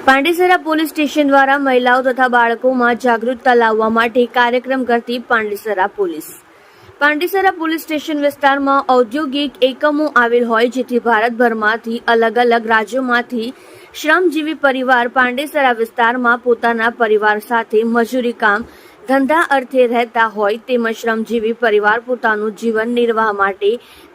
Pandesara police station દ્વારા મહિલાઓ તથા બાળકોમાં જાગૃતતા લાવવા માટે કાર્યક્રમ કરતી પાંડેસરા પોલીસ સ્ટેશન વિસ્તારમાં ઔદ્યોગિક એકમો આવેલ હોય, જેથી ભારતભરમાંથી અલગ અલગ રાજ્યોમાંથી શ્રમજીવી પરિવાર પાંડેસરા વિસ્તારમાં પોતાના પરિવાર સાથે મજૂરી કામ ધંધા અર્થે રહેતા હોય, તેમજ શ્રમજીવી પરિવાર પોતાનું જીવન નિર્વાહ માટે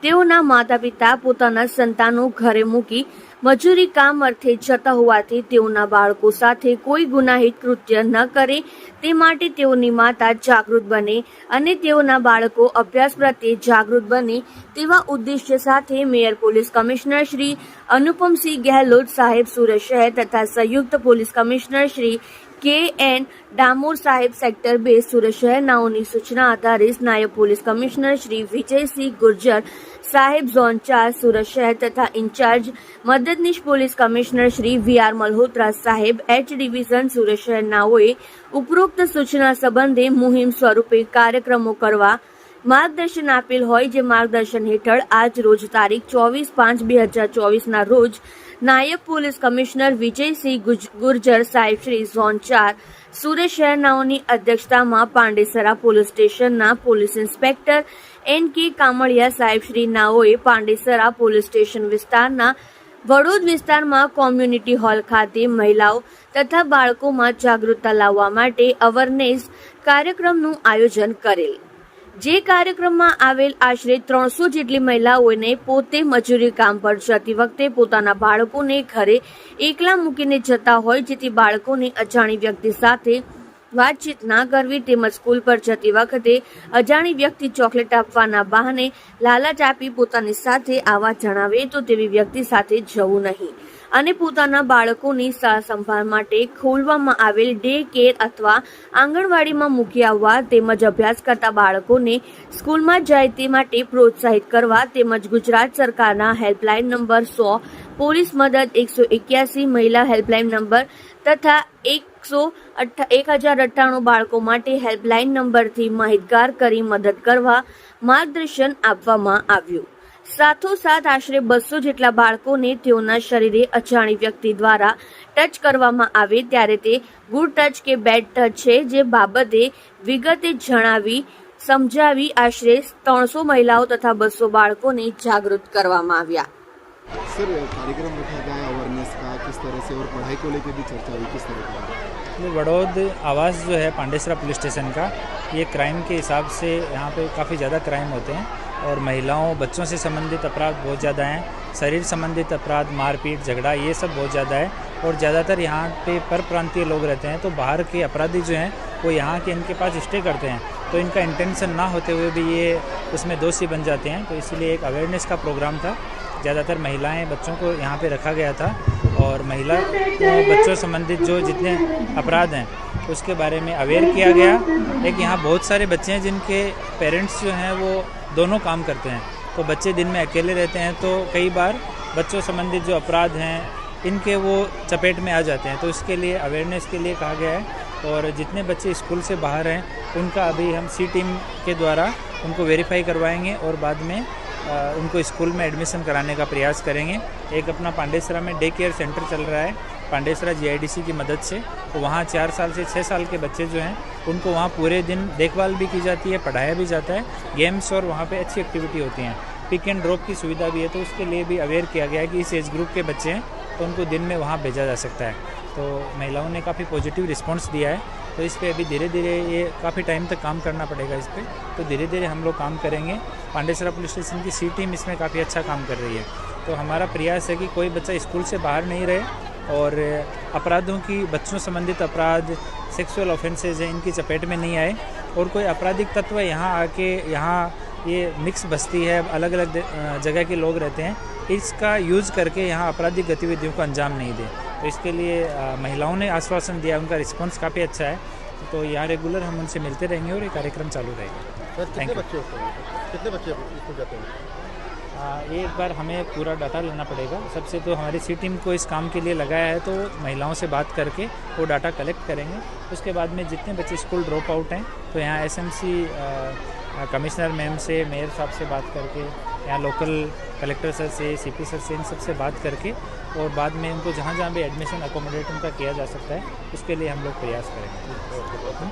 તેઓના માતા પિતા પોતાના સંતાનો ઘરે મૂકી મજૂરી કામ અર્થે જતા હોવાથી તેઓના બાળકો સાથે કોઈ ગુનાહિત કૃત્ય ન કરે તે માટે તેઓની માતા જાગૃત બને અને તેઓના બાળકો અભ્યાસ પ્રત્યે જાગૃત બને તેવા ઉદ્દેશ્ય સાથે mayor police commissioner Shri Anupamsinh Gehlot સાહેબ સુરત શહેર તથા સંયુક્ત police commissioner Shri KN Damor સાહેબ સેક્ટર 2 સુરત શહેરનાઓની સૂચના આધારે નાયબ પોલીસ કમિશનર શ્રી વિજયસિંહ ગુર્જર સાહેબ ઝોન 4 સુરત શહેર તથા ઇન્ચાર્જ મદદનીશ police commissioner Shri VR Malhotra સાહેબ H ડિવિઝન સુરત શહેરનાઓએ ઉપરોક્ત સૂચના સંબંધે મુહિમ સ્વરૂપે કાર્યક્રમો કરવા માર્ગદર્શન આપેલ હોય, જે માર્ગદર્શન હેઠળ આજ રોજ તારીખ 24/5/2024 ના રોજ નાયબ પોલીસ કમિશનર વિજયસિંહ ગુર્જર સાહેબ શ્રી ઝોન 4 સુરત શહેરનાઓની અધ્યક્ષતામાં પાંડેસરા પોલીસ સ્ટેશનના પોલીસ ઇન્સ્પેક્ટર NK કામળિયા સાહેબ શ્રી નાઓએ પાંડેસરા પોલીસ સ્ટેશન વિસ્તારના વડોદ વિસ્તારમાં કોમ્યુનિટી હોલ ખાતે મહિલાઓ તથા બાળકોમાં જાગૃતતા લાવવા માટે અવેરનેસ કાર્યક્રમનું આયોજન કરેલ, જે કાર્યક્રમમાં આવેલ આશરે 300 જેટલી મહિલાઓને પોતે મજૂરી કામ પર જતી વખતે પોતાના બાળકોને ઘરે એકલા મૂકીને જતા હોય, જેથી બાળકોને અજાણી વ્યક્તિ સાથે વાતચીત ના કરવી તેમજ સ્કૂલ પર જતી વખતે અજાણી વ્યક્તિ ચોકલેટ આપવાના બહાને લાલચ આપી પોતાની સાથે આવવા જણાવે તો તેવી વ્યક્તિ સાથે જવું નહીં અને પોતાના બાળકોની સંભાળ માટે ખોલવામાં આવેલ ડે કેર અથવા આંગણવાડીમાં મૂકી આવવા તેમજ અભ્યાસ કરતા બાળકોને સ્કૂલમાં જાય તે માટે પ્રોત્સાહિત કરવા તેમજ ગુજરાત સરકારના હેલ્પલાઇન નંબર 100 પોલીસ મદદ 181 મહિલા હેલ્પલાઇન નંબર તથા 1098 બાળકો માટે હેલ્પલાઇન નંબરથી માહિતગાર કરી મદદ કરવા માર્ગદર્શન આપવામાં આવ્યું. સાથોસાથ આશરે 200 જેટલા બાળકોને તેઓના શરીરે અજાણી વ્યક્તિ દ્વારા ટચ કરવામાં આવે ત્યારે તે ગુડ ટચ કે બેડ ટચ છે, જે બાબતે વિગતે જણાવી સમજાવી આશરે 300 મહિલાઓ તથા 200 બાળકોને જાગૃત કરવામાં આવ્યા. सर, कार्यक्रम रखा गया है अवेयरनेस का, किस तरह से, और पढ़ाई को लेकर भी चर्चा हुई, किस तरह की? वडोद आवास जो है पांडेसरा पुलिस स्टेशन का, ये क्राइम के हिसाब से यहाँ पे काफ़ी ज़्यादा क्राइम होते हैं और महिलाओं बच्चों से संबंधित अपराध बहुत ज़्यादा हैं, शरीर संबंधित अपराध मारपीट झगड़ा ये सब बहुत ज़्यादा है और ज़्यादातर यहाँ पे पर प्रांतीय लोग रहते हैं, तो बाहर के अपराधी जो हैं वो यहाँ के इनके पास स्टे करते हैं, तो इनका इंटेंशन ना होते हुए भी ये उसमें दोषी बन जाते हैं. तो इसलिए एक अवेयरनेस का प्रोग्राम था, ज़्यादातर महिलाएं बच्चों को यहाँ पे रखा गया था और महिला बच्चों संबंधित जो जितने अपराध हैं उसके बारे में अवेयर किया गया. एक यहाँ बहुत सारे बच्चे हैं जिनके पेरेंट्स जो हैं वो दोनों काम करते हैं, तो बच्चे दिन में अकेले रहते हैं, तो कई बार बच्चों संबंधित जो अपराध हैं इनके वो चपेट में आ जाते हैं, तो इसके लिए अवेयरनेस के लिए कहा गया है. और जितने बच्चे स्कूल से बाहर हैं उनका अभी हम C टीम के द्वारा उनको वेरीफाई करवाएंगे और बाद में उनको स्कूल में एडमिशन कराने का प्रयास करेंगे. एक अपना पांडेसरा में डे केयर सेंटर चल रहा है पांडेसरा GIDC की मदद से, तो वहाँ 4 साल से 6 साल के बच्चे जो हैं उनको वहाँ पूरे दिन देखभाल भी की जाती है, पढ़ाया भी जाता है, गेम्स और वहाँ पे अच्छी एक्टिविटी होती हैं, पिक एंड ड्रॉप की सुविधा भी है, तो उसके लिए भी अवेयर किया गया है कि इस एज ग्रुप के बच्चे हैं तो उनको दिन में वहाँ भेजा जा सकता है. तो महिलाओं ने काफ़ी पॉजिटिव रिस्पॉन्स दिया है, तो इस पर अभी धीरे धीरे ये काफ़ी टाइम तक काम करना पड़ेगा इस पर, तो धीरे धीरे हम लोग काम करेंगे. पांडेसरा पुलिस स्टेशन की C टीम इसमें काफ़ी अच्छा काम कर रही है, तो हमारा प्रयास है कि कोई बच्चा स्कूल से बाहर नहीं रहे और अपराधों की बच्चों संबंधित अपराध सेक्सुअल ऑफेंसेज हैं इनकी चपेट में नहीं आए और कोई आपराधिक तत्व यहाँ आके यहाँ ये मिक्स बस्ती है, अलग अलग जगह के लोग रहते हैं, इसका यूज़ करके यहाँ आपराधिक गतिविधियों को अंजाम नहीं दे. तो इसके लिए महिलाओं ने आश्वासन दिया, उनका रिस्पांस काफ़ी अच्छा है, तो यहाँ रेगुलर हम उनसे मिलते रहेंगे और ये कार्यक्रम चालू रहेगा. कितने बच्चे स्कूल जाते हैं? एक बार हमें पूरा डाटा लेना पड़ेगा. सबसे तो हमारी C टीम को इस काम के लिए लगाया है, तो महिलाओं से बात करके वो डाटा कलेक्ट करेंगे. उसके बाद में जितने बच्चे स्कूल ड्रॉप आउट हैं तो यहाँ SMC कमिश्नर मैम से, मेयर साहब से बात करके, यहाँ लोकल कलेक्टर सर से, CP सर से, इन सब से बात करके और बाद में उनको जहाँ जहाँ भी एडमिशन अकोमोडेट उनका किया जा सकता है उसके लिए हम लोग प्रयास करेंगे।